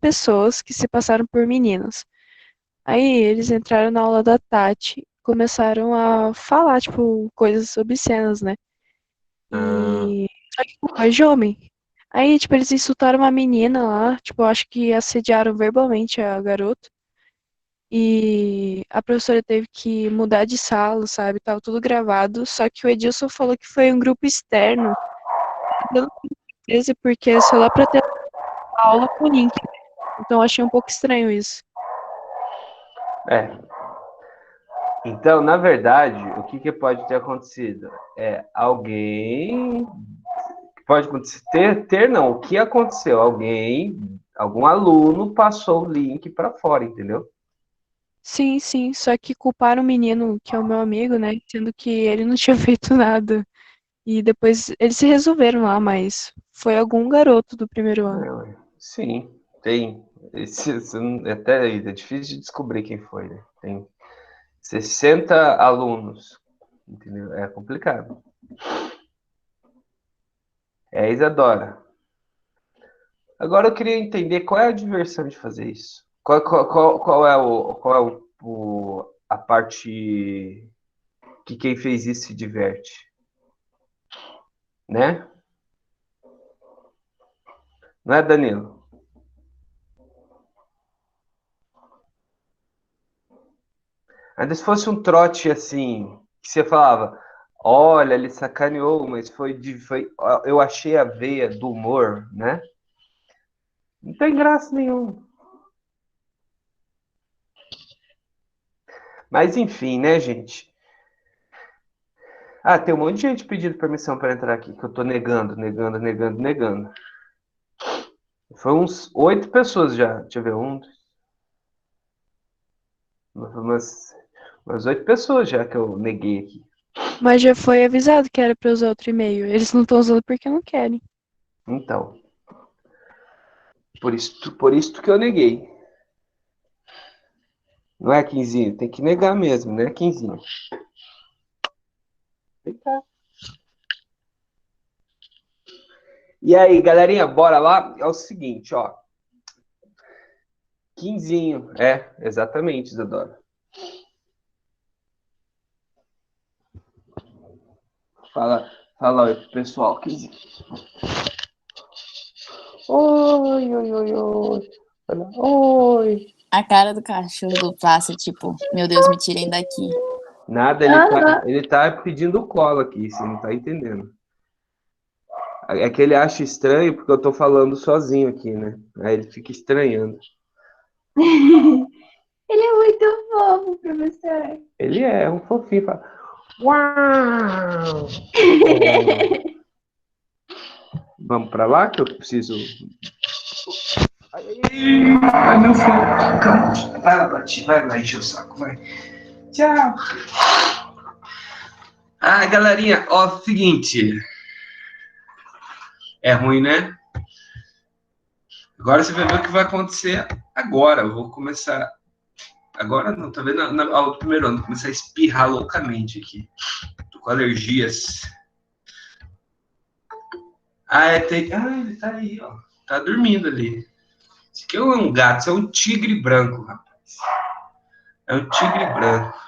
pessoas que se passaram por meninas. Aí eles entraram na aula da Tati, começaram a falar, tipo, coisas obscenas, né? Ah, E. Só que com voz de homem. Aí, tipo, eles insultaram uma menina lá, tipo, eu acho que assediaram verbalmente a garota. E a professora teve que mudar de sala, sabe? Tava tudo gravado. Só que o Edilson falou que foi um grupo externo. Eu não tenho certeza porque é só lá pra ter aula com o link. Então eu achei um pouco estranho isso. é. Então, na verdade, o que, que pode ter acontecido? É alguém. Pode acontecer. Ter não. O que aconteceu? Algum aluno passou o link para fora, entendeu? Sim, sim. Só que culparam o menino, que é o meu amigo, né? Sendo que ele não tinha feito nada. E depois eles se resolveram lá, mas foi algum garoto do primeiro ano. Sim, tem. Até é difícil de descobrir quem foi, né? Tem 60 alunos, entendeu? É complicado. É a Isadora. Agora eu queria entender qual é a diversão de fazer isso. Qual é a parte que quem fez isso se diverte, né? Não é, Danilo? Ainda se fosse um trote assim, que você falava, olha, ele sacaneou, mas eu achei a veia do humor, né? Não tem graça nenhuma. Mas enfim, né, gente? Ah, tem um monte de gente pedindo permissão para entrar aqui, que eu tô negando, negando, negando, negando. Foi uns 8 pessoas já. Deixa eu ver, umas 8 pessoas já que eu neguei aqui. Mas já foi avisado que era pra usar outro e-mail. Eles não estão usando porque não querem. Então, por isso que eu neguei. Não é, Quinzinho? Tem que negar mesmo, né, Quinzinho? Eita. E aí, galerinha, bora lá? É o seguinte, ó. Quinzinho. É, exatamente, Isadora. Fala, fala oi pro pessoal, Quinzinho. Oi, oi, oi, oi. Fala, oi. A cara do cachorro do Plácio, tipo, meu Deus, me tirem daqui. Nada, ele tá pedindo colo aqui, você não tá entendendo. É que ele acha estranho porque eu tô falando sozinho aqui, né? Aí ele fica estranhando. Ele é muito fofo, professor. Ele é um fofinho. Fala, uau! Oh. Vamos pra lá que eu preciso. Ai, meu filho. Calma. Vai lá, Bati. Vai lá encher o saco. Vai. Tchau. Ah, galerinha, ó, seguinte. É ruim, né? Agora você vai ver o que vai acontecer agora. Eu vou começar. Agora não, tá vendo? Na aula do primeiro ano, vou começar a espirrar loucamente aqui. Tô com alergias. Ah, ele tá aí, ó. Tá dormindo ali. Esse aqui é um gato, isso é um tigre branco, rapaz. É um tigre branco.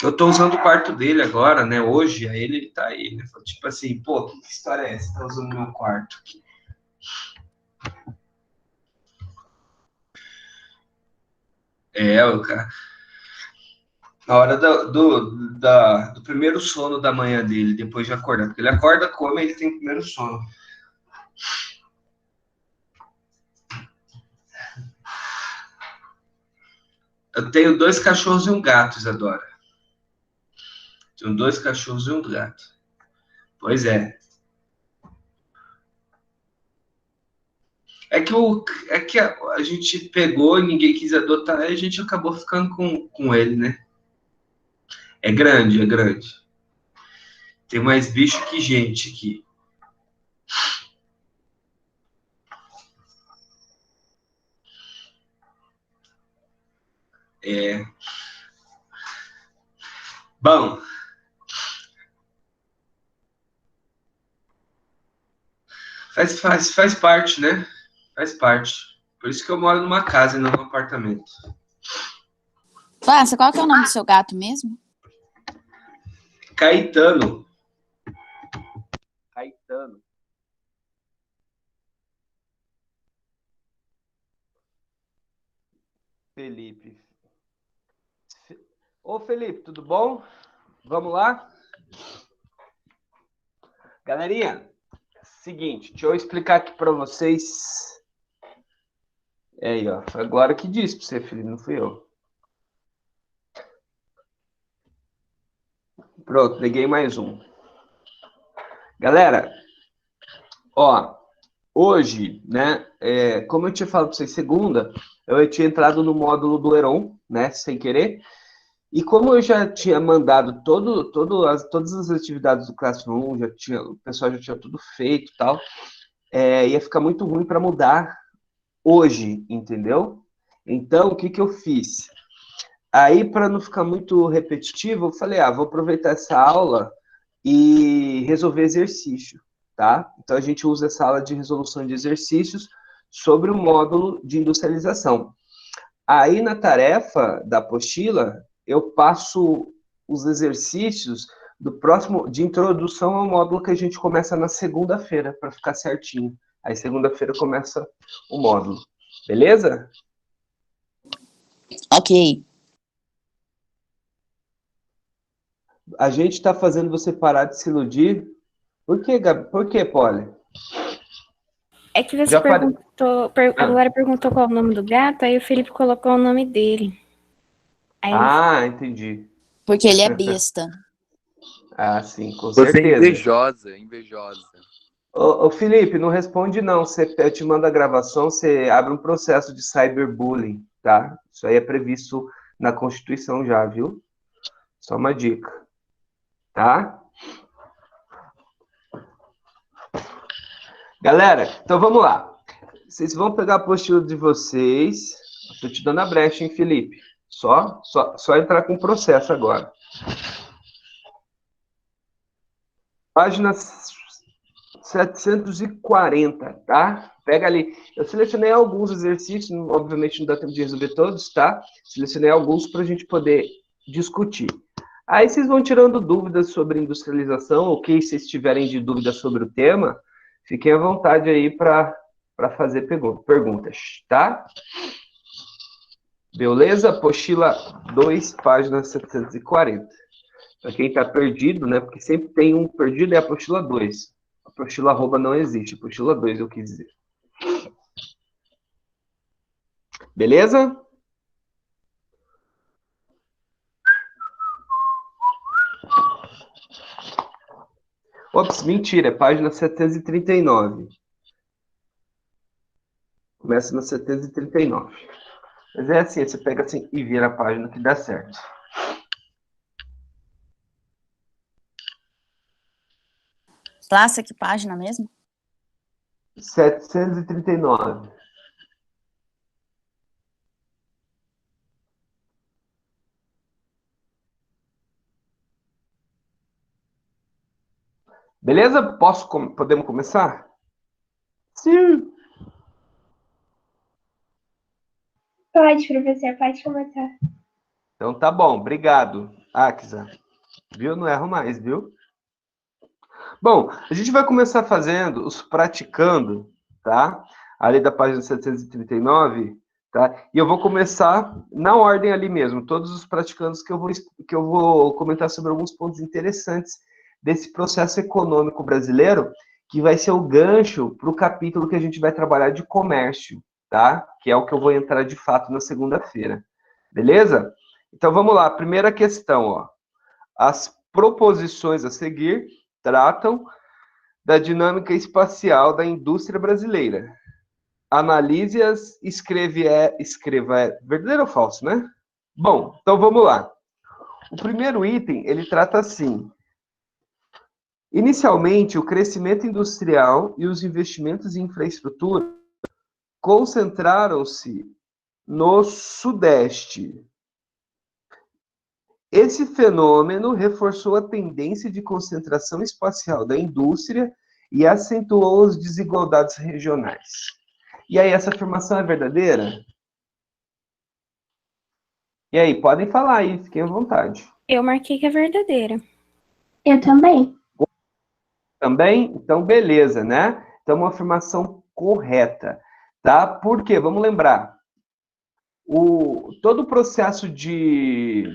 Eu tô usando o quarto dele agora, né? Hoje, aí ele tá aí, né? Tipo assim, pô, que história é essa? Tá usando o meu quarto aqui. É, o cara. Na hora do primeiro sono da manhã dele, depois de acordar. Porque ele acorda, come, ele tem o primeiro sono. Eu tenho 2 cachorros e um gato, Isadora. Tenho 2 cachorros e um gato. Pois é. É que a gente pegou, ninguém quis adotar, e a gente acabou ficando com ele, né? É grande, é grande. Tem mais bicho que gente aqui. É. Bom, faz parte, né? Faz parte. Por isso que eu moro numa casa e não num apartamento. Flávia, qual que é o nome do seu gato mesmo? Caetano. Caetano. Felipe. Ô, Felipe, tudo bom? Vamos lá? Galerinha, seguinte, deixa eu explicar aqui para vocês. É aí, ó. Agora que disse para você, Felipe, não fui eu. Pronto, peguei mais um. Galera, ó, hoje, né, como eu tinha falado para vocês, segunda, eu tinha entrado no módulo do Heron, né, sem querer, e como eu já tinha mandado todas as atividades do Classroom, o pessoal já tinha tudo feito e tal, ia ficar muito ruim para mudar hoje, entendeu? Então, o que que eu fiz? Aí, para não ficar muito repetitivo, eu falei, vou aproveitar essa aula e resolver exercício, tá? Então, a gente usa essa aula de resolução de exercícios sobre o módulo de industrialização. Aí, na tarefa da apostila, eu passo os exercícios do próximo, de introdução ao módulo que a gente começa na segunda-feira, para ficar certinho. Aí, segunda-feira começa o módulo. Beleza? Ok. A gente está fazendo você parar de se iludir. Por quê, Gabi? Por quê, Polly? É que você Já falei. perguntou, agora perguntou qual é o nome do gato, aí o Felipe colocou o nome dele. Aí Entendi. Porque ele é besta. Sim, com Você é certeza. invejosa. Ô, Felipe, não responde não. Eu te mando a gravação, você abre um processo de cyberbullying, tá? Isso aí é previsto na Constituição já, viu? Só uma dica, tá? Galera, então vamos lá. Vocês vão pegar a apostila de vocês. Estou te dando a brecha, hein, Felipe? Só entrar com o processo agora. Página 740, tá? Pega ali. Eu selecionei alguns exercícios, obviamente não dá tempo de resolver todos, tá? Selecionei alguns para a gente poder discutir. Aí vocês vão tirando dúvidas sobre industrialização, ou que vocês tiverem de dúvidas sobre o tema, fiquem à vontade aí para fazer perguntas, tá? Beleza? Apostila 2, página 740. Para quem está perdido, né? Porque sempre tem um perdido, é a apostila 2. A apostila arroba não existe, apostila 2 eu quis dizer. Beleza? Ops, mentira, é página 739. Começa na 739. Mas é assim, você pega assim e vira a página que dá certo. Flávia, que página mesmo? 739. Beleza? Podemos começar? Sim. Pode, professor, pode começar. Então tá bom, obrigado. Akisa. Viu? Não erro mais, viu? Bom, a gente vai começar fazendo os praticando, tá? Ali da página 739, tá? E eu vou começar na ordem ali mesmo, todos os praticandos que eu vou comentar sobre alguns pontos interessantes desse processo econômico brasileiro, que vai ser o gancho para o capítulo que a gente vai trabalhar de comércio, tá? Que é o que eu vou entrar de fato na segunda-feira. Beleza? Então vamos lá, primeira questão, ó. As proposições a seguir tratam da dinâmica espacial da indústria brasileira. Analise-as, escreva verdadeiro ou falso, né? Bom, então vamos lá. O primeiro item, ele trata assim. Inicialmente, o crescimento industrial e os investimentos em infraestrutura concentraram-se no Sudeste. Esse fenômeno reforçou a tendência de concentração espacial da indústria e acentuou as desigualdades regionais. E aí, essa afirmação é verdadeira? E aí, podem falar aí, fiquem à vontade. Eu marquei que é verdadeira. Eu também. Também? Então, beleza, né? Então, uma afirmação correta, tá? Por quê? Vamos lembrar. Todo o processo de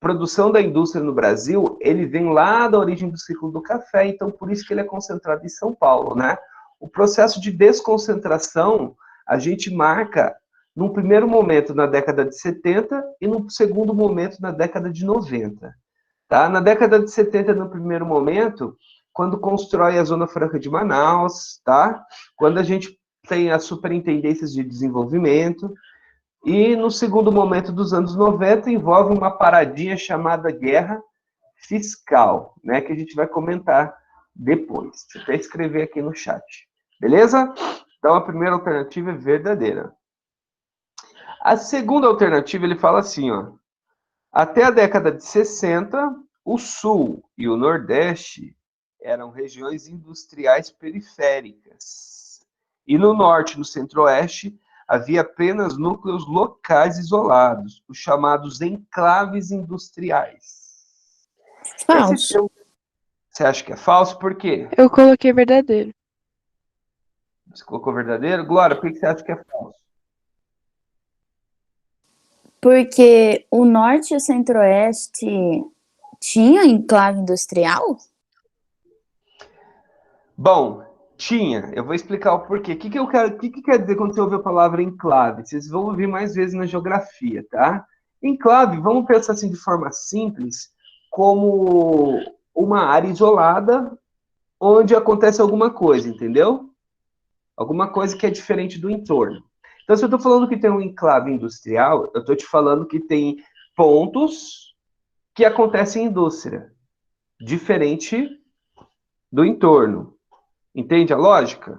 produção da indústria no Brasil, ele vem lá da origem do ciclo do café, então por isso que ele é concentrado em São Paulo, né? O processo de desconcentração, a gente marca num primeiro momento na década de 70 e num segundo momento na década de 90. Tá? Na década de 70, no primeiro momento, quando constrói a Zona Franca de Manaus, tá? Quando a gente tem as superintendências de desenvolvimento, e no segundo momento dos anos 90 envolve uma paradinha chamada guerra fiscal, né, que a gente vai comentar depois. Deixa eu até escrever aqui no chat. Beleza? Então a primeira alternativa é verdadeira. A segunda alternativa, ele fala assim, ó: até a década de 60, o Sul e o Nordeste eram regiões industriais periféricas. E no Norte e no Centro-Oeste havia apenas núcleos locais isolados, os chamados enclaves industriais. Falso. Termo, você acha que é falso? Por quê? Eu coloquei verdadeiro. Você colocou verdadeiro? Glória, por que você acha que é falso? Porque o Norte e o Centro-Oeste tinha enclave industrial? Bom, tinha. Eu vou explicar o porquê. O que quer dizer quando você ouve a palavra enclave? Vocês vão ouvir mais vezes na geografia, tá? Enclave, vamos pensar assim de forma simples, como uma área isolada onde acontece alguma coisa, entendeu? Alguma coisa que é diferente do entorno. Então, se eu estou falando que tem um enclave industrial, eu estou te falando que tem pontos que acontecem em indústria, diferente do entorno. Entende a lógica?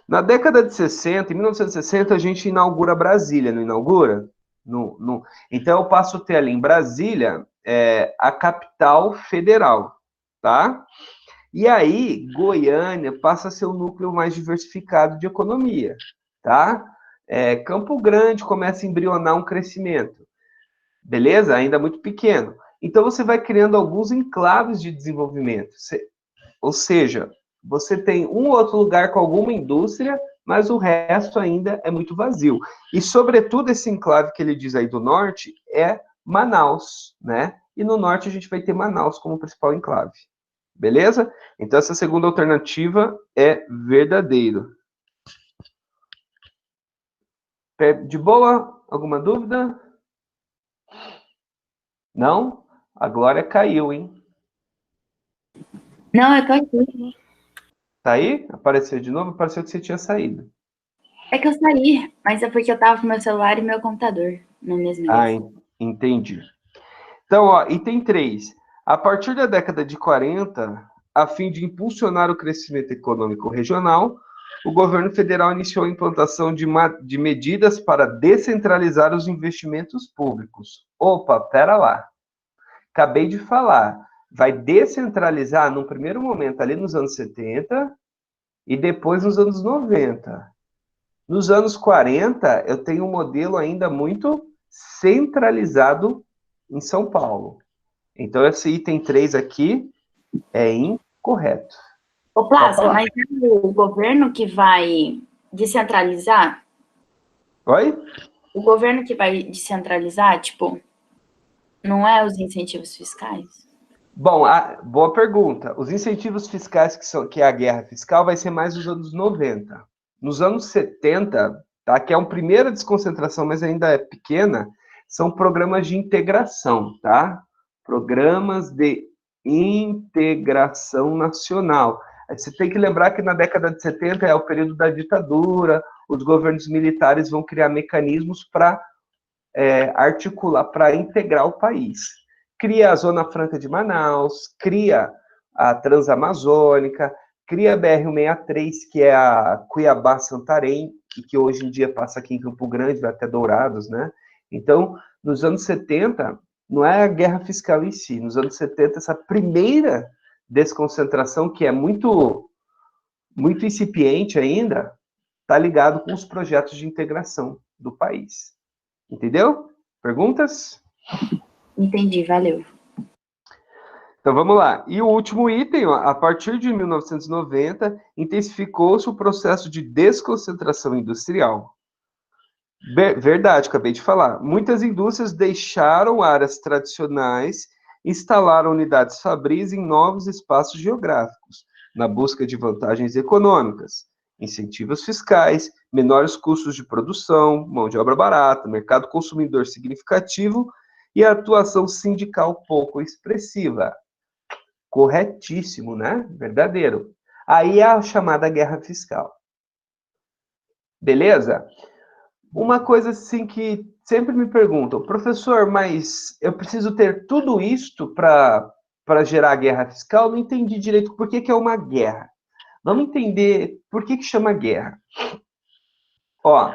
Na década de 60, em 1960, a gente inaugura Brasília, não inaugura? Então, eu passo a ter ali em Brasília a capital federal, tá? E aí, Goiânia passa a ser o núcleo mais diversificado de economia, tá? Campo Grande começa a embrionar um crescimento, beleza? Ainda muito pequeno. Então, você vai criando alguns enclaves de desenvolvimento. Ou seja, você tem um ou outro lugar com alguma indústria, mas o resto ainda é muito vazio. E, sobretudo, esse enclave que ele diz aí do norte é Manaus, né? E no norte a gente vai ter Manaus como principal enclave. Beleza? Então, essa segunda alternativa é verdadeiro. De boa? Alguma dúvida? Não? A Glória caiu, hein? Não, eu tô aqui. Tá aí? Apareceu de novo? Pareceu que você tinha saído. É que eu saí, mas é porque eu tava com meu celular e meu computador no mesmo lugar. Entendi. Então, ó, item 3. A partir da década de 40, a fim de impulsionar o crescimento econômico regional, o governo federal iniciou a implantação de medidas para descentralizar os investimentos públicos. Opa, pera lá. Acabei de falar. Vai descentralizar num primeiro momento ali nos anos 70 e depois nos anos 90. Nos anos 40, eu tenho um modelo ainda muito centralizado em São Paulo. Então, esse item 3 aqui é incorreto. Ô, Plaza, mas é o governo que vai descentralizar? Oi? O governo que vai descentralizar, tipo, não é os incentivos fiscais? Bom, boa pergunta. Os incentivos fiscais, que é a guerra fiscal, vai ser mais nos anos 90. Nos anos 70, tá, que é uma primeira desconcentração, mas ainda é pequena, são programas de integração, tá? Programas de integração nacional. Você tem que lembrar que na década de 70 é o período da ditadura, os governos militares vão criar mecanismos para articular, para integrar o país. Cria a Zona Franca de Manaus, cria a Transamazônica, cria a BR-163, que é a Cuiabá-Santarém, e que hoje em dia passa aqui em Campo Grande, vai até Dourados, né? Então, nos anos 70, não é a guerra fiscal em si, nos anos 70, essa primeira desconcentração, que é muito muito incipiente ainda, está ligado com os projetos de integração do país. Entendeu? Perguntas? Entendi, valeu. Então vamos lá. E o último item, ó, a partir de 1990, intensificou-se o processo de desconcentração industrial. Verdade, acabei de falar. Muitas indústrias deixaram áreas tradicionais, instalaram unidades fabris em novos espaços geográficos, na busca de vantagens econômicas, incentivos fiscais, menores custos de produção, mão de obra barata, mercado consumidor significativo e atuação sindical pouco expressiva. Corretíssimo, né? Verdadeiro. Aí é a chamada guerra fiscal. Beleza? Uma coisa assim que sempre me perguntam, professor, mas eu preciso ter tudo isto para gerar guerra fiscal? Não entendi direito por que é uma guerra. Vamos entender por que chama guerra. Ó,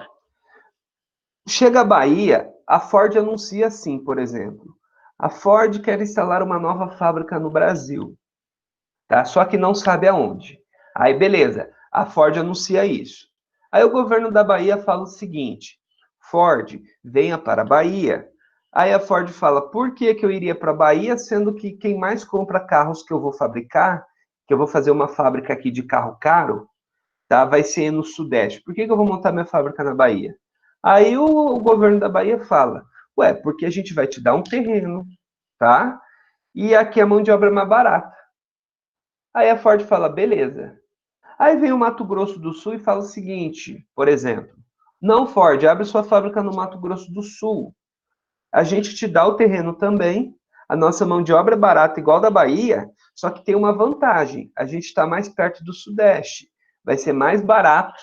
chega a Bahia, a Ford anuncia assim, por exemplo. A Ford quer instalar uma nova fábrica no Brasil, tá? Só que não sabe aonde. Aí, beleza, a Ford anuncia isso. Aí o governo da Bahia fala o seguinte, Ford, venha para a Bahia. Aí a Ford fala, por que eu iria para a Bahia, sendo que quem mais compra carros que eu vou fabricar, que eu vou fazer uma fábrica aqui de carro caro, tá? Vai ser no Sudeste. Por que eu vou montar minha fábrica na Bahia? Aí o governo da Bahia fala, ué, porque a gente vai te dar um terreno, tá? E aqui a mão de obra é mais barata. Aí a Ford fala, beleza. Aí vem o Mato Grosso do Sul e fala o seguinte, por exemplo, não, Ford, abre sua fábrica no Mato Grosso do Sul. A gente te dá o terreno também, a nossa mão de obra é barata igual da Bahia, só que tem uma vantagem, a gente está mais perto do Sudeste. Vai ser mais barato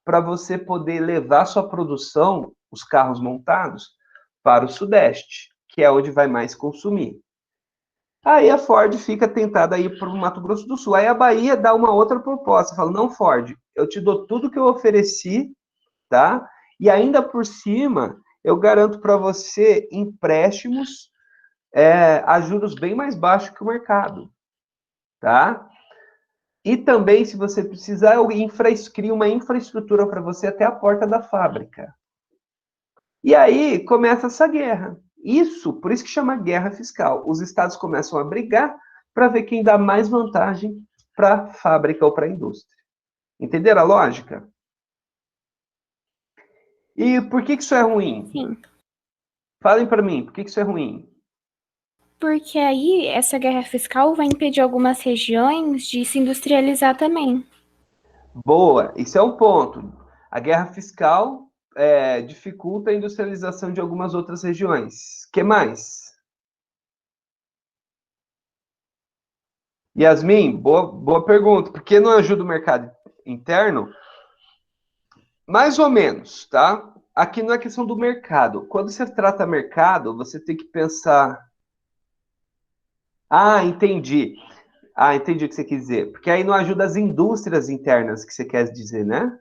para você poder levar sua produção, os carros montados, para o Sudeste, que é onde vai mais consumir. Aí a Ford fica tentada a ir para o Mato Grosso do Sul. Aí a Bahia dá uma outra proposta, fala, não, Ford, eu te dou tudo que eu ofereci, tá? E ainda por cima, eu garanto para você empréstimos a juros bem mais baixos que o mercado, tá? E também, se você precisar, eu crio uma infraestrutura para você até a porta da fábrica. E aí começa essa guerra. Por isso que chama guerra fiscal. Os estados começam a brigar para ver quem dá mais vantagem para a fábrica ou para a indústria. Entenderam a lógica? E por que isso é ruim? Sim. Falem para mim, por que isso é ruim? Porque aí essa guerra fiscal vai impedir algumas regiões de se industrializar também. Boa, isso é um ponto. A guerra fiscal dificulta a industrialização de algumas outras regiões. O que mais? Yasmin, boa pergunta. Por que não ajuda o mercado interno? Mais ou menos, tá? Aqui não é questão do mercado. Quando você trata mercado, você tem que pensar. Ah, entendi. Ah, entendi o que você quis dizer. Porque aí não ajuda as indústrias internas que você quer dizer, né?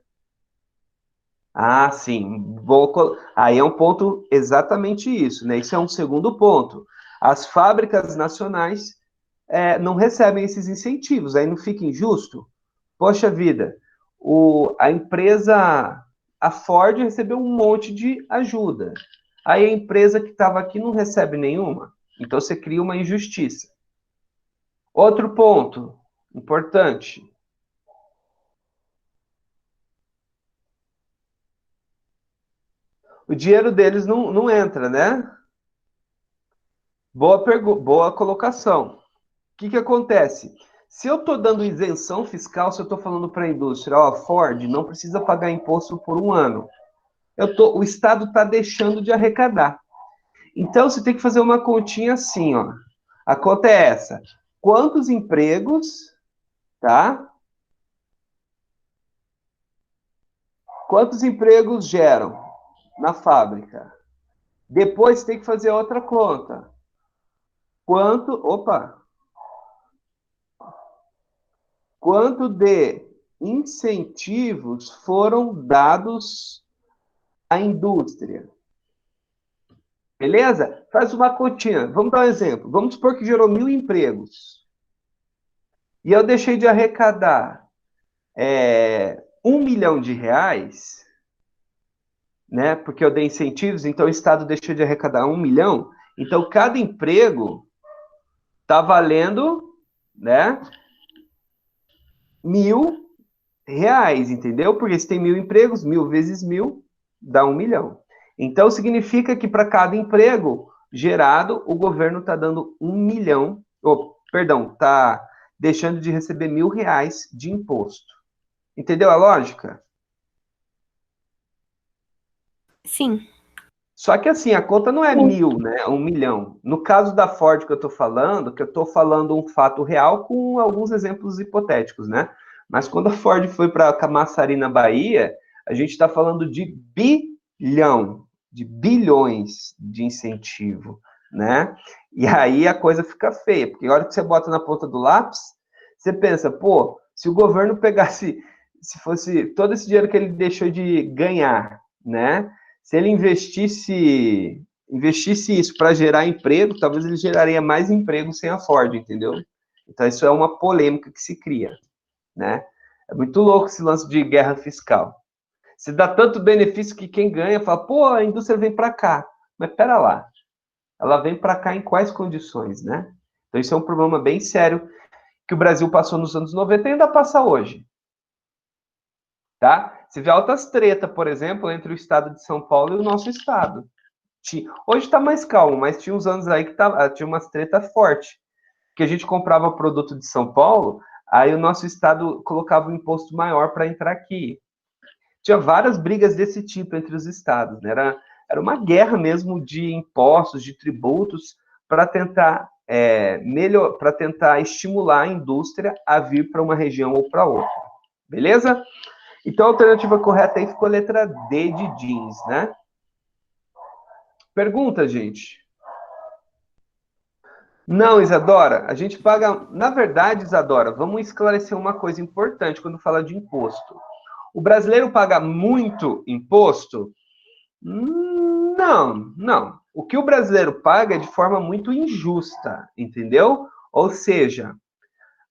Ah, sim. Aí é um ponto exatamente isso, né? Isso é um segundo ponto. As fábricas nacionais não recebem esses incentivos, aí não fica injusto? Poxa vida, a empresa, a Ford recebeu um monte de ajuda. Aí a empresa que estava aqui não recebe nenhuma. Então você cria uma injustiça. Outro ponto importante. O dinheiro deles não entra, né? Boa colocação. O que acontece? Se eu estou dando isenção fiscal, se eu estou falando para a indústria, ó, Ford não precisa pagar imposto por um ano, o Estado está deixando de arrecadar. Então, você tem que fazer uma continha assim, ó. A conta é essa. Quantos empregos, tá? Quantos empregos geram na fábrica? Depois tem que fazer outra conta. Quanto de incentivos foram dados à indústria? Beleza? Faz uma continha. Vamos dar um exemplo. Vamos supor que gerou 1.000 empregos. E eu deixei de arrecadar R$ 1 milhão, né? Porque eu dei incentivos, então o Estado deixou de arrecadar 1 milhão. Então, cada emprego está valendo, né, R$ 1.000, entendeu? Porque se tem 1.000 empregos, 1.000 vezes 1.000 dá 1 milhão. Então, significa que para cada emprego gerado, o governo está dando 1 milhão, está deixando de receber R$ 1.000 de imposto. Entendeu a lógica? Sim. Só que assim, a conta não é 1.000, né? 1 milhão. No caso da Ford que eu estou falando um fato real com alguns exemplos hipotéticos, né? Mas quando a Ford foi para Camaçari, na Bahia, a gente está falando de bilhão, de bilhões de incentivo, né? E aí a coisa fica feia, porque a hora que você bota na ponta do lápis, você pensa, pô, se o governo pegasse, se fosse todo esse dinheiro que ele deixou de ganhar, né? Se ele investisse isso para gerar emprego, talvez ele geraria mais emprego sem a Ford, entendeu? Então isso é uma polêmica que se cria, né? É muito louco esse lance de guerra fiscal. Se dá tanto benefício que quem ganha fala, pô, a indústria vem para cá. Mas pera lá, ela vem para cá em quais condições, né? Então isso é um problema bem sério que o Brasil passou nos anos 90 e ainda passa hoje, tá? Você vê altas treta, por exemplo, entre o estado de São Paulo e o nosso estado. Hoje está mais calmo, mas tinha uns anos aí que tinha umas treta forte, que a gente comprava produto de São Paulo, aí o nosso estado colocava um imposto maior para entrar aqui. Tinha várias brigas desse tipo entre os estados, né? Era uma guerra mesmo de impostos, de tributos, para tentar para tentar estimular a indústria a vir para uma região ou para outra. Beleza? Então a alternativa correta aí ficou a letra D de jeans, né? Pergunta, gente. Não, Isadora, a gente paga. Na verdade, Isadora, vamos esclarecer uma coisa importante quando fala de imposto. O brasileiro paga muito imposto? Não, não. O que o brasileiro paga é de forma muito injusta, entendeu? Ou seja,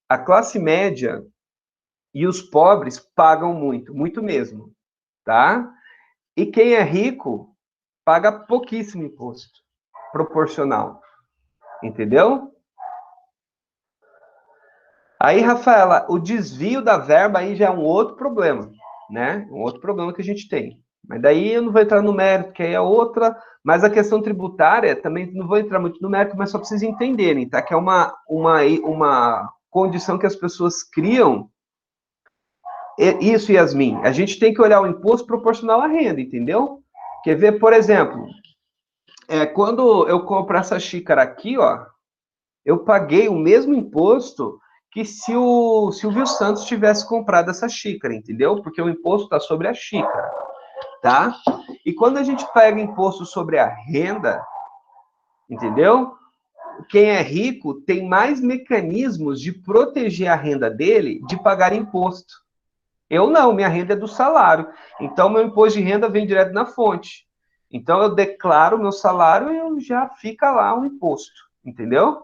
a classe média e os pobres pagam muito, muito mesmo, tá? E quem é rico paga pouquíssimo imposto proporcional, entendeu? Aí, Rafaela, o desvio da verba aí já é um outro problema, né? Um outro problema que a gente tem. Mas daí eu não vou entrar no mérito, que aí é outra. Mas a questão tributária, também não vou entrar muito no mérito, mas só para vocês entenderem, tá? Que é uma condição que as pessoas criam. Isso, Yasmin. A gente tem que olhar o imposto proporcional à renda, entendeu? Quer ver, por exemplo, quando eu compro essa xícara aqui, ó, eu paguei o mesmo imposto que se o Silvio Santos tivesse comprado essa xícara, entendeu? Porque o imposto está sobre a xícara, tá? E quando a gente pega imposto sobre a renda, entendeu? Quem é rico tem mais mecanismos de proteger a renda dele de pagar imposto. Eu não, minha renda é do salário. Então, meu imposto de renda vem direto na fonte. Então, eu declaro meu salário e eu já fica lá o imposto, entendeu?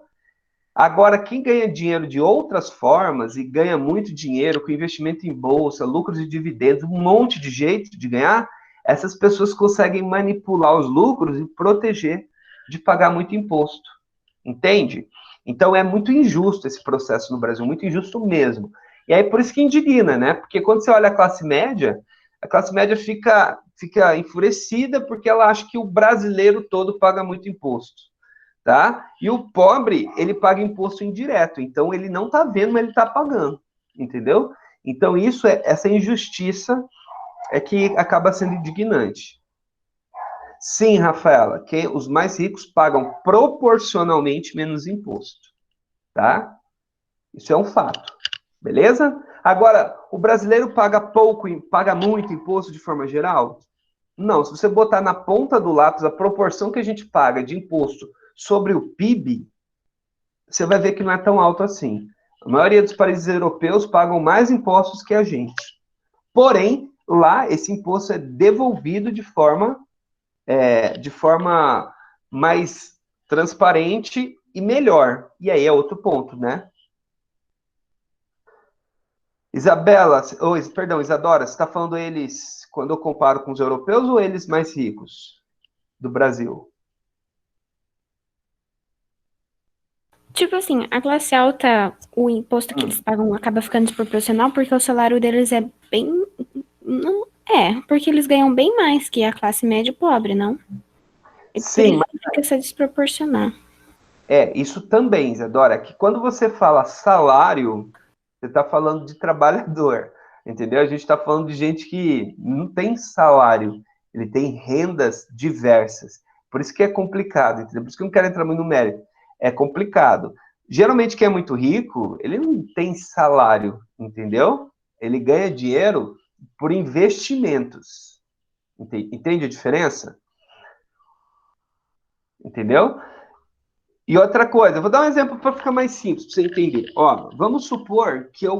Agora, quem ganha dinheiro de outras formas e ganha muito dinheiro com investimento em bolsa, lucros e dividendos, um monte de jeito de ganhar, essas pessoas conseguem manipular os lucros e proteger de pagar muito imposto. Entende? Então é muito injusto esse processo no Brasil, muito injusto mesmo. E aí por isso que indigna, né? Porque quando você olha a classe média fica enfurecida porque ela acha que o brasileiro todo paga muito imposto. Tá? E o pobre, ele paga imposto indireto, então ele não está vendo, mas ele está pagando, entendeu? Então essa injustiça é que acaba sendo indignante. Sim, Rafaela, os mais ricos pagam proporcionalmente menos imposto, tá? Isso é um fato, beleza? Agora, o brasileiro paga pouco, paga muito imposto de forma geral? Não, se você botar na ponta do lápis a proporção que a gente paga de imposto sobre o PIB, você vai ver que não é tão alto assim. A maioria dos países europeus pagam mais impostos que a gente. Porém, lá, esse imposto é devolvido de forma mais transparente e melhor. E aí é outro ponto, né? Isabela, perdão, Isadora, você está falando eles, quando eu comparo com os europeus ou eles mais ricos do Brasil? Tipo assim, a classe alta, o imposto que eles pagam acaba ficando desproporcional porque o salário deles é bem. Não é, porque eles ganham bem mais que a classe média e pobre, não? E por Sim, isso que fica essa desproporcional. isso também, Isadora, que quando você fala salário, você está falando de trabalhador, entendeu? A gente está falando de gente que não tem salário, ele tem rendas diversas. Por isso que é complicado, entendeu? Por isso que eu não quero entrar muito no mérito. É complicado. Geralmente, quem é muito rico, ele não tem salário, entendeu? Ele ganha dinheiro por investimentos. Entende a diferença? Entendeu? E outra coisa, eu vou dar um exemplo para ficar mais simples, para você entender. Ó, vamos supor que eu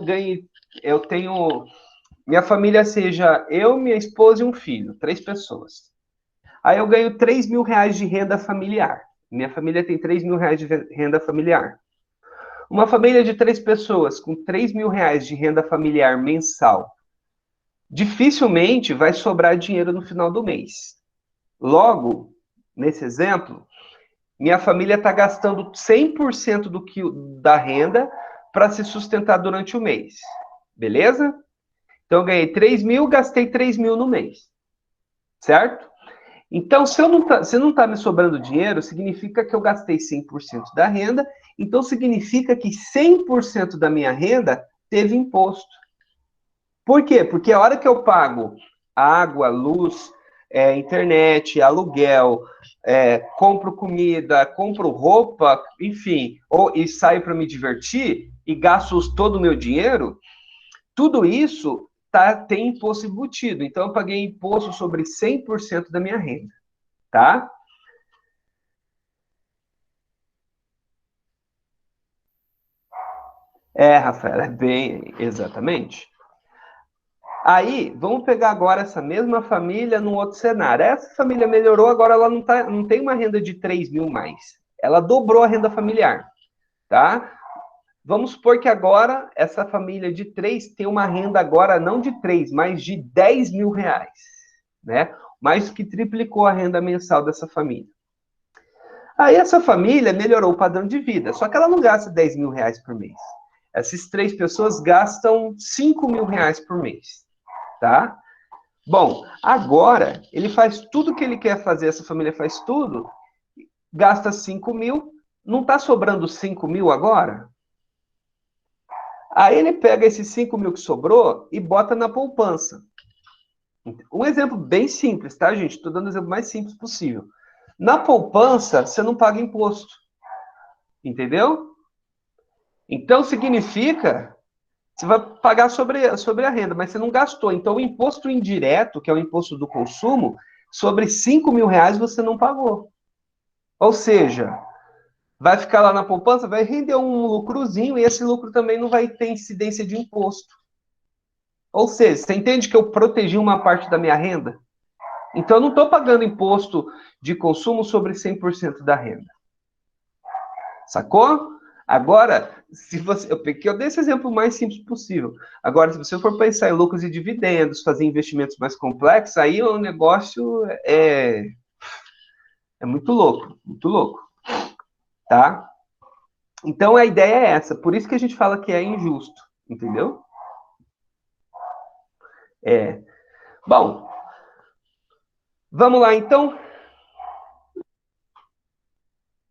tenho, minha família seja eu, minha esposa e um filho, 3 pessoas. Aí eu ganho 3 mil reais de renda familiar. Minha família tem 3 mil reais de renda familiar. Uma família de 3 pessoas com 3 mil reais de renda familiar mensal, dificilmente vai sobrar dinheiro no final do mês. Logo, nesse exemplo, minha família está gastando 100% da renda para se sustentar durante o mês. Beleza? Então, eu ganhei 3 mil, gastei 3 mil no mês. Certo? Então, se não tá me sobrando dinheiro, significa que eu gastei 100% da renda, então significa que 100% da minha renda teve imposto. Por quê? Porque a hora que eu pago água, luz, internet, aluguel, compro comida, compro roupa, enfim, e saio para me divertir e gasto todo o meu dinheiro, tudo isso tem imposto embutido. Então, eu paguei imposto sobre 100% da minha renda, tá? Rafael, exatamente. Aí, vamos pegar agora essa mesma família num outro cenário. Essa família melhorou, agora ela não tem uma renda de 3 mil mais. Ela dobrou a renda familiar, tá? Vamos supor que agora essa família de 3 tem uma renda agora não de 3, mas de 10 mil reais, né? Mais do que triplicou a renda mensal dessa família. Aí essa família melhorou o padrão de vida, só que ela não gasta 10 mil reais por mês. Essas 3 pessoas gastam 5 mil reais por mês, tá? Bom, agora ele faz tudo que ele quer fazer, essa família faz tudo, gasta 5 mil, não está sobrando 5 mil agora? Aí ele pega esses 5 mil que sobrou e bota na poupança. Um exemplo bem simples, tá, gente? Estou dando o exemplo mais simples possível. Na poupança, você não paga imposto. Entendeu? Então, significa você vai pagar sobre a renda, mas você não gastou. Então, o imposto indireto, que é o imposto do consumo, sobre 5 mil reais você não pagou. Ou seja, vai ficar lá na poupança, vai render um lucrozinho e esse lucro também não vai ter incidência de imposto. Ou seja, você entende que eu protegi uma parte da minha renda? Então, eu não estou pagando imposto de consumo sobre 100% da renda. Sacou? Agora, eu dei esse exemplo mais simples possível. Agora, se você for pensar em lucros e dividendos, fazer investimentos mais complexos, aí o negócio é muito louco, tá? Então, a ideia é essa. Por isso que a gente fala que é injusto, entendeu? Bom, vamos lá, então.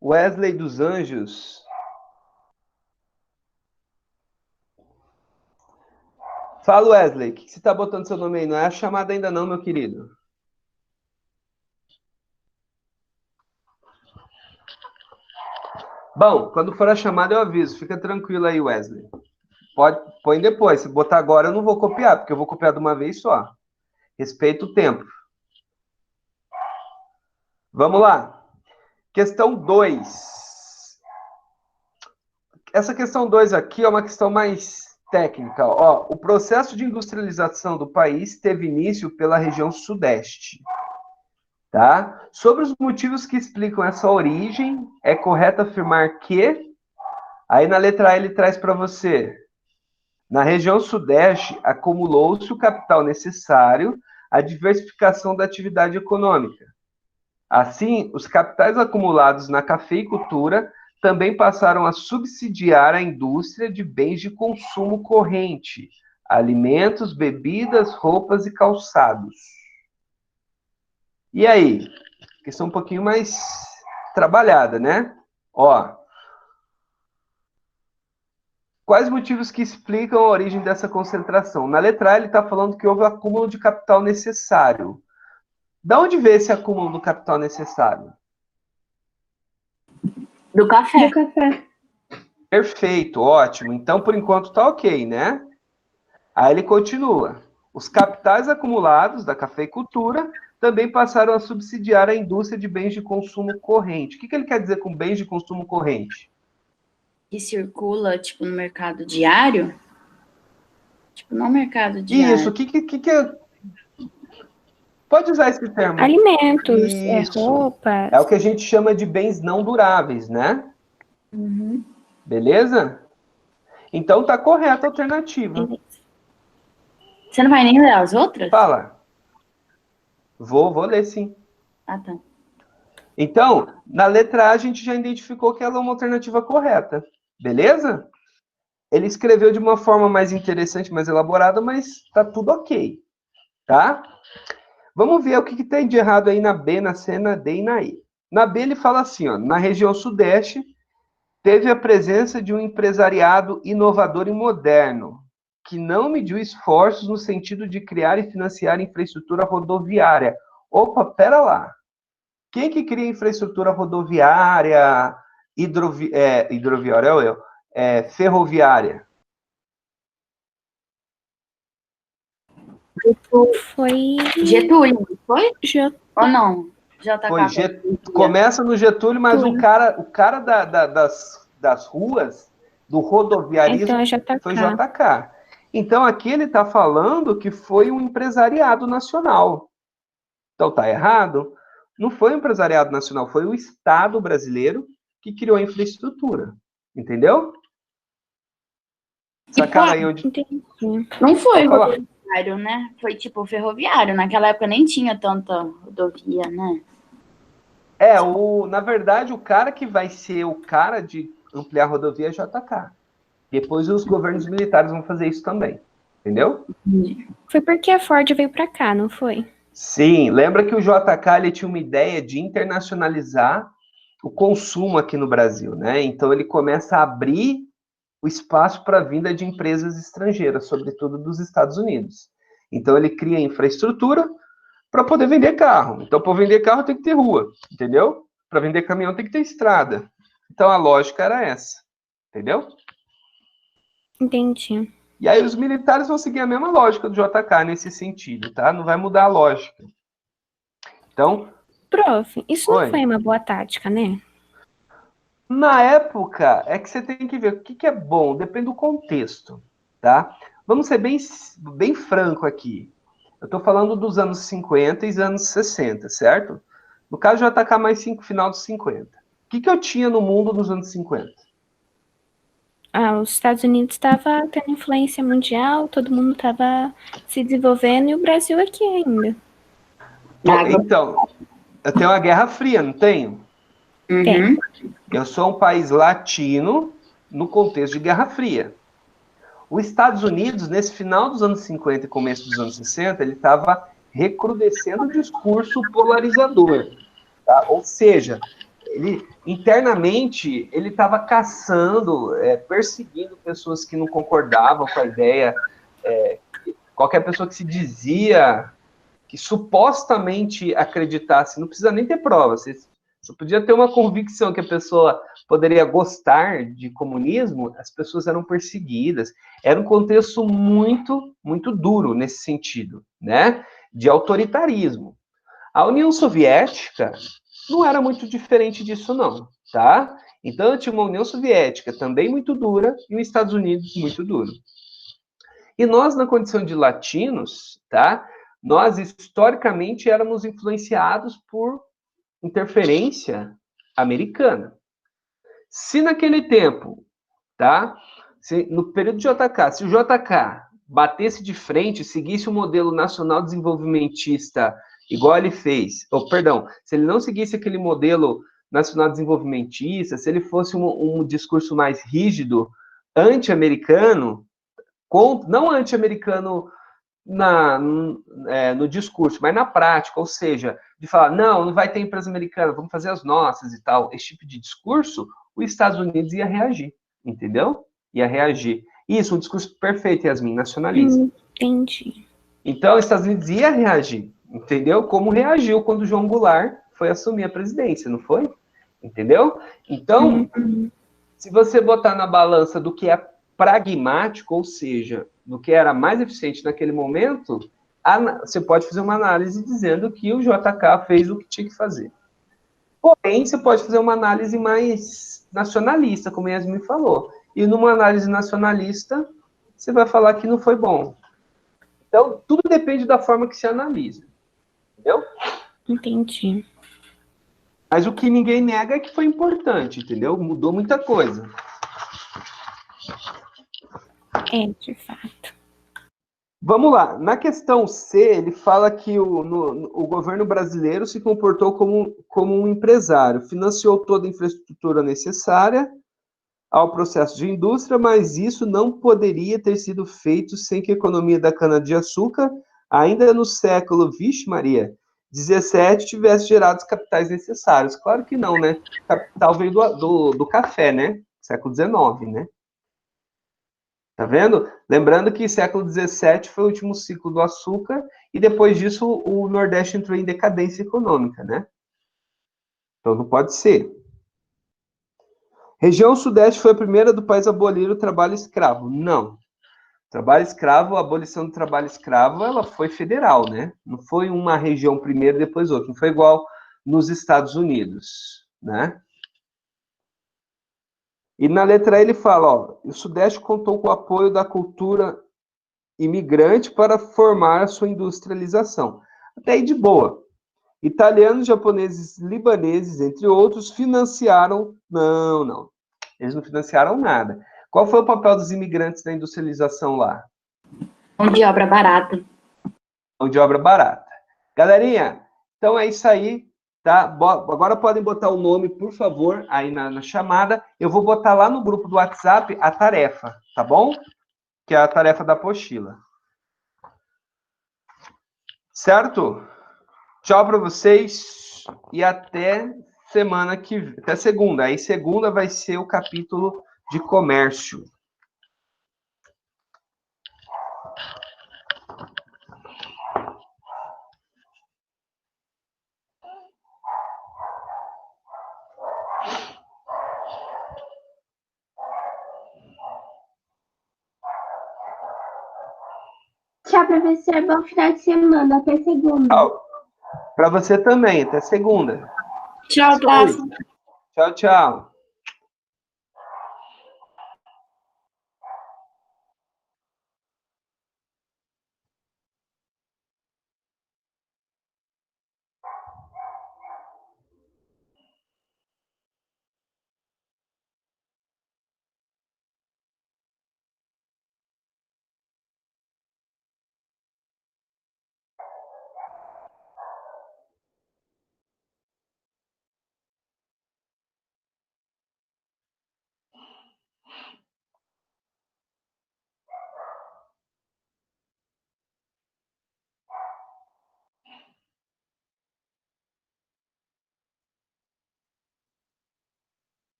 Wesley dos Anjos. Fala, Wesley, o que você está botando seu nome aí? Não é a chamada ainda não, meu querido. Bom, quando for a chamada eu aviso. Fica tranquilo aí, Wesley. Põe depois. Se botar agora eu não vou copiar, porque eu vou copiar de uma vez só. Respeita o tempo. Vamos lá. Questão 2. Essa questão 2 aqui é uma questão mais técnica. Ó, o processo de industrialização do país teve início pela região sudeste. Tá? Sobre os motivos que explicam essa origem, é correto afirmar que... Aí na letra A ele traz para você Na região sudeste, acumulou-se o capital necessário à diversificação da atividade econômica. Assim, os capitais acumulados na cafeicultura também passaram a subsidiar a indústria de bens de consumo corrente, alimentos, bebidas, roupas e calçados. E aí? Questão um pouquinho mais trabalhada, né? Ó, quais motivos que explicam a origem dessa concentração? Na letra A, ele está falando que houve acúmulo de capital necessário. Da onde veio esse acúmulo do capital necessário? Do café. Do café. Perfeito, ótimo. Então, por enquanto, tá ok, né? Aí ele continua. Os capitais acumulados da cafeicultura também passaram a subsidiar a indústria de bens de consumo corrente. O que ele quer dizer com bens de consumo corrente? Que circula, tipo, no mercado diário? Tipo, não mercado diário. Isso, o que é... Pode usar esse termo. Alimentos, Isso. roupas. É o que a gente chama de bens não duráveis, né? Uhum. Beleza? Então tá correta a alternativa. Você não vai nem ler as outras? Fala. Vou ler sim. Ah, tá. Então, na letra A, a gente já identificou que ela é uma alternativa correta. Beleza? Ele escreveu de uma forma mais interessante, mais elaborada, mas tá tudo ok. Tá? Vamos ver o que tem de errado aí na B, na C, na D e na E. Na B, ele fala assim, ó, na região sudeste, teve a presença de um empresariado inovador e moderno, que não mediu esforços no sentido de criar e financiar infraestrutura rodoviária. Opa, pera lá. Quem que cria infraestrutura rodoviária, ferroviária? Foi Getúlio, foi? já Ou não? JK. Foi começa no Getúlio, mas o cara das ruas, do rodoviarismo, então, é JK. foi JK. Então, aqui ele está falando que foi um empresariado nacional. Então, tá errado? Não foi um empresariado nacional, foi o Estado brasileiro que criou a infraestrutura. Entendeu? Sacaram aí onde... Entendi. Não foi Pode falar. rodoviário, né? Foi tipo ferroviário. Naquela época nem tinha tanta rodovia, né? Na verdade, o cara que vai ser o cara de ampliar a rodovia é JK. Depois os governos militares vão fazer isso também. Entendeu? Foi porque a Ford veio pra cá, não foi? Sim, lembra que o JK ele tinha uma ideia de internacionalizar o consumo aqui no Brasil, né? Então ele começa a abrir o espaço para a vinda de empresas estrangeiras, sobretudo dos Estados Unidos. Então ele cria infraestrutura para poder vender carro. Então, para vender carro tem que ter rua, entendeu? Para vender caminhão tem que ter estrada. Então a lógica era essa, entendeu? Entendi. E aí os militares vão seguir a mesma lógica do JK nesse sentido, tá? Não vai mudar a lógica. Então... Prof, isso não foi uma boa tática, né? Na época, é que você tem que ver o que é bom, depende do contexto, tá? Vamos ser bem franco aqui. Eu estou falando dos anos 50 e anos 60, certo? No caso, já atacar mais final dos 50. O que eu tinha no mundo nos anos 50? Os Estados Unidos estava tendo influência mundial, todo mundo estava se desenvolvendo e o Brasil aqui ainda. Então, eu tenho uma Guerra Fria, não tenho? Tem. Eu sou um país latino no contexto de Guerra Fria. Os Estados Unidos, nesse final dos anos 50 e começo dos anos 60, ele estava recrudescendo o discurso polarizador. Tá? Ou seja, internamente, ele estava caçando, perseguindo pessoas que não concordavam com a ideia, qualquer pessoa que se dizia, que supostamente acreditasse, não precisa nem ter prova, você podia ter uma convicção que a pessoa poderia gostar de comunismo, as pessoas eram perseguidas. Era um contexto muito, muito duro nesse sentido, né? De autoritarismo. A União Soviética não era muito diferente disso, não, tá? Então, tinha uma União Soviética também muito dura e os Estados Unidos muito duro. E nós, na condição de latinos, tá? Nós, historicamente, éramos influenciados por interferência americana. Se naquele tempo, tá? no período JK, se o JK batesse de frente, seguisse o modelo nacional desenvolvimentista igual ele fez, perdão, se ele não seguisse aquele modelo nacional desenvolvimentista, se ele fosse um discurso mais rígido, anti-americano, não anti-americano no discurso, mas na prática, ou seja, de falar, não vai ter empresa americana, vamos fazer as nossas e tal, esse tipo de discurso, os Estados Unidos ia reagir, entendeu? Ia reagir. Isso, um discurso perfeito, Yasmin, nacionalista. Entendi. Então, os Estados Unidos ia reagir, entendeu? Como reagiu quando João Goulart foi assumir a presidência, não foi? Entendeu? Então, se você botar na balança do que é pragmático, ou seja, do que era mais eficiente naquele momento, você pode fazer uma análise dizendo que o JK fez o que tinha que fazer. Porém, você pode fazer uma análise mais nacionalista, como a Yasmin falou. E numa análise nacionalista, você vai falar que não foi bom. Então, tudo depende da forma que se analisa. Entendeu? Entendi. Mas o que ninguém nega é que foi importante, entendeu? Mudou muita coisa. De fato. Vamos lá. Na questão C, ele fala que o governo brasileiro se comportou como um empresário, financiou toda a infraestrutura necessária ao processo de indústria, mas isso não poderia ter sido feito sem que a economia da cana-de-açúcar, ainda no século, vixe Maria, 17, tivesse gerado os capitais necessários. Claro que não, né? O capital veio do café, né? Século XIX, né? Tá vendo? Lembrando que século XVII foi o último ciclo do açúcar e depois disso o Nordeste entrou em decadência econômica, né? Então não pode ser. Região Sudeste foi a primeira do país a abolir o trabalho escravo. Não. Trabalho escravo, a abolição do trabalho escravo, ela foi federal, né? Não foi uma região primeiro, depois outra. Não foi igual nos Estados Unidos, né? E na letra E ele fala, ó, o Sudeste contou com o apoio da cultura imigrante para formar a sua industrialização. Até aí de boa. Italianos, japoneses, libaneses, entre outros, financiaram... Não. Eles não financiaram nada. Qual foi o papel dos imigrantes na industrialização lá? Mão de obra barata. Mão de obra barata. Galerinha, então é isso aí, tá? Agora podem botar o nome, por favor, aí na chamada. Eu vou botar lá no grupo do WhatsApp a tarefa, tá bom? Que é a tarefa da apostila. Certo? Tchau para vocês e até até segunda. Aí segunda vai ser o capítulo de comércio. Tchau, professor. Bom final de semana. Até segunda. Tchau. Para você também, até segunda. Tchau, classe. Tchau, tchau.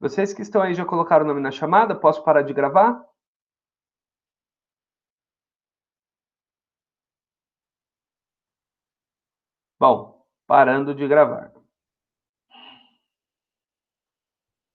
Vocês que estão aí já colocaram o nome na chamada? Posso parar de gravar? Bom, parando de gravar.